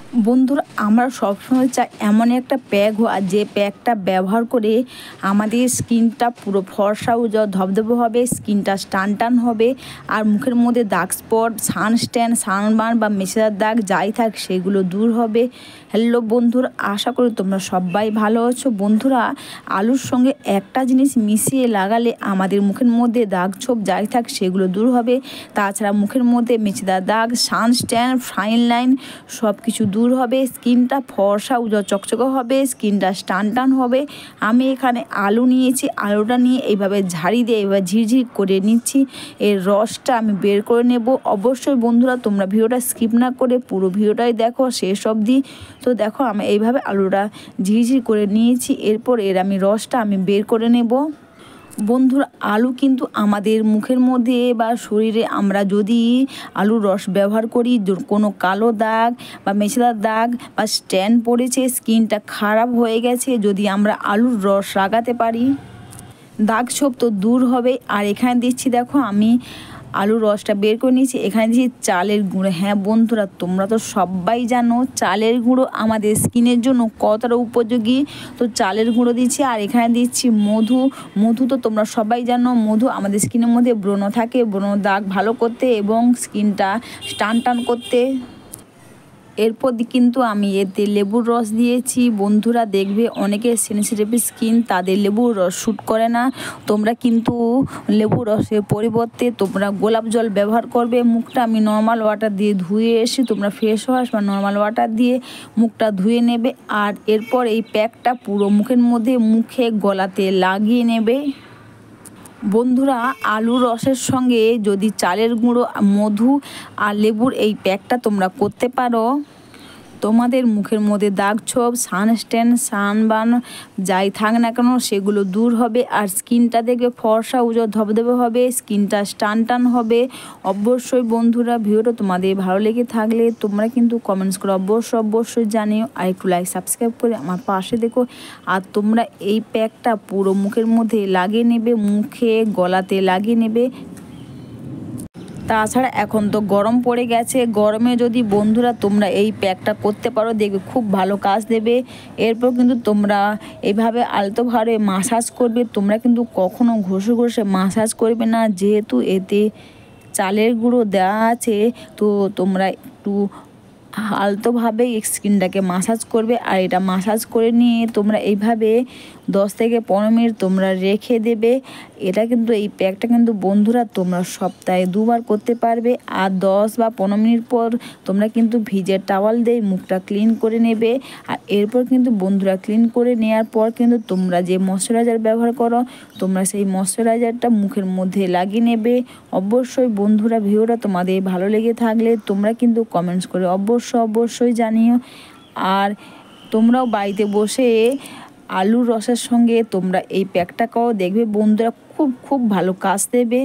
বন্ধুরা, আমরা সবসময় চাই এমন একটা প্যাক হওয়া যে প্যাকটা ব্যবহার করে আমাদের স্কিনটা পুরো ফর্সা উজ্জ্বল ধবধবে হবে, স্কিনটা টান হবে, আর মুখের মধ্যে দাগ স্পট, সানস্ট্যান, সানবার্ন বা মেচেদার দাগ যাই থাক সেগুলো দূর হবে। হ্যালো বন্ধুরা, আশা করি তোমরা সবাই ভালো আছো। বন্ধুরা, আলুর সঙ্গে একটা জিনিস মিশিয়ে লাগালে আমাদের মুখের মধ্যে দাগ ছোপ যাই থাক সেগুলো দূর হবে। তাছাড়া মুখের মধ্যে মেচেদার দাগ, সানস্ট্যান, ফাইন লাইন সব কিছু দূর হবে, স্কিনটা ফর্সা উজ্জ্বল চকচকে হবে, স্কিনটা টান হবে। আমি এখানে আলু নিয়েছি, আলুটা নিয়ে এইভাবে ঝাড়ি দিয়ে এবার ঝিরঝির করে নিচ্ছি। এর রসটা আমি বের করে নেব। অবশ্যই বন্ধুরা তোমরা ভিডিওটা স্কিপ না করে পুরো ভিডিওটাই দেখো শেষ অবধি। তো দেখো আমি এইভাবে আলুটা ঝিরঝির করে নিয়েছি, এরপর আমি রসটা আমি বের করে নেব। বন্ধুরা, আলু কিন্তু আমাদের মুখের মধ্যে বা শরীরে আমরা যদি আলুর রস ব্যবহার করি, কোনো কালো দাগ বা মেচেদার দাগ বা স্ট্যান পড়েছে, স্কিনটা খারাপ হয়ে গেছে, যদি আমরা আলুর রস লাগাতে পারি দাগ ছোপ তো দূর হবে। আর এখানে দিচ্ছি, দেখো আমি আলুর রসটা বের করে নিয়েছি, এখানে দিচ্ছি চালের গুঁড়ো। হ্যাঁ বন্ধুরা, তোমরা তো সবাই জানো চালের গুঁড়ো আমাদের স্কিনের জন্য কতটা উপযোগী। তো চালের গুঁড়ো দিচ্ছি, আর এখানে দিচ্ছি মধু। মধু তো তোমরা সবাই জানো, মধু আমাদের স্কিনের মধ্যে ব্রণ থাকে, ব্রণ দাগ ভালো করতে এবং স্কিনটা টান করতে। এরপর কিন্তু আমি এতে লেবুর রস দিয়েছি। বন্ধুরা দেখবে অনেকের সেনসিটিভ স্কিন, তাদের লেবুর রস শ্যুট করে না। তোমরা কিন্তু লেবুর রসের পরিবর্তে তোমরা গোলাপ জল ব্যবহার করবে। মুখটা আমি নর্মাল ওয়াটার দিয়ে ধুয়ে এসে তোমরা ফেস ওয়াশ বা নর্মাল ওয়াটার দিয়ে মুখটা ধুয়ে নেবে। আর এরপর এই প্যাকটা পুরো মুখের মধ্যে, মুখে, গলাতে লাগিয়ে নেবে। বন্ধুরা, আলুর রসের সঙ্গে যদি চালের গুঁড়ো, মধু আর লেবুর এই প্যাকটা তোমরা করতে পারো, তোমাদের মুখের মধ্যে দাগ ছোপ, সানস্ট্যান, সানবার্ন যাই থাক না কেন সেগুলো দূর হবে। আর স্কিনটা দেখবে ফর্সা উজ্জ্বল ধবধবে হবে, স্কিনটা টান হবে। অবশ্যই বন্ধুরা, ভিডিওটা তোমাদের ভালো লেগে থাকলে তোমরা কিন্তু কমেন্টস করে অবশ্যই জানিও, আর একটু লাইক সাবস্ক্রাইব করে আমার পাশে দেখো। আর তোমরা এই প্যাকটা পুরো মুখের মধ্যে লাগিয়ে নেবে, মুখে, গলাতে লাগিয়ে নেবে। তাছাড়া এখন তো গরম পড়ে গেছে, গরমে যদি বন্ধুরা তোমরা এই প্যাকটা করতে পারো দেখবে খুব ভালো কাজ দেবে। এরপর কিন্তু তোমরা এইভাবে আলতোভাবে মাসাজ করবে। তোমরা কিন্তু কখনো ঘষে মাসাজ করবে না, যেহেতু এতে চালের গুঁড়ো দেওয়া আছে। তো তোমরা একটু আলতোভাবে স্কিনটাকে মাসাজ করবে। আর এটা মাসাজ করে নিয়ে তোমরা এইভাবে 10 থেকে 15 মিনিট তোমরা রেখে দেবে। এটা কিন্তু এই প্যাকটা কিন্তু বন্ধুরা তোমরা সপ্তাহে 2 বার করতে পারবে। আর 10 বা 15 মিনিট পর তোমরা কিন্তু ভিজে টাওয়াল দিয়ে মুখটা ক্লিন করে নেবে। আর এরপর কিন্তু বন্ধুরা ক্লিন করে নেওয়ার পর কিন্তু তোমরা যে ময়শ্চারাইজার ব্যবহার করো, তোমরা সেই ময়শ্চারাইজারটা মুখের মধ্যে লাগিয়ে নেবে। অবশ্যই বন্ধুরা, ভিডিওটা তোমাদের ভালো লেগে থাকলে তোমরা কিন্তু কমেন্টস করে অবশ্যই জানিও। আর তোমরাও বাড়িতে বসে আলুর রসের সঙ্গে তোমরা এই প্যাকটা করো, দেখবে বন্ধুরা খুব ভালো কাজ দেবে।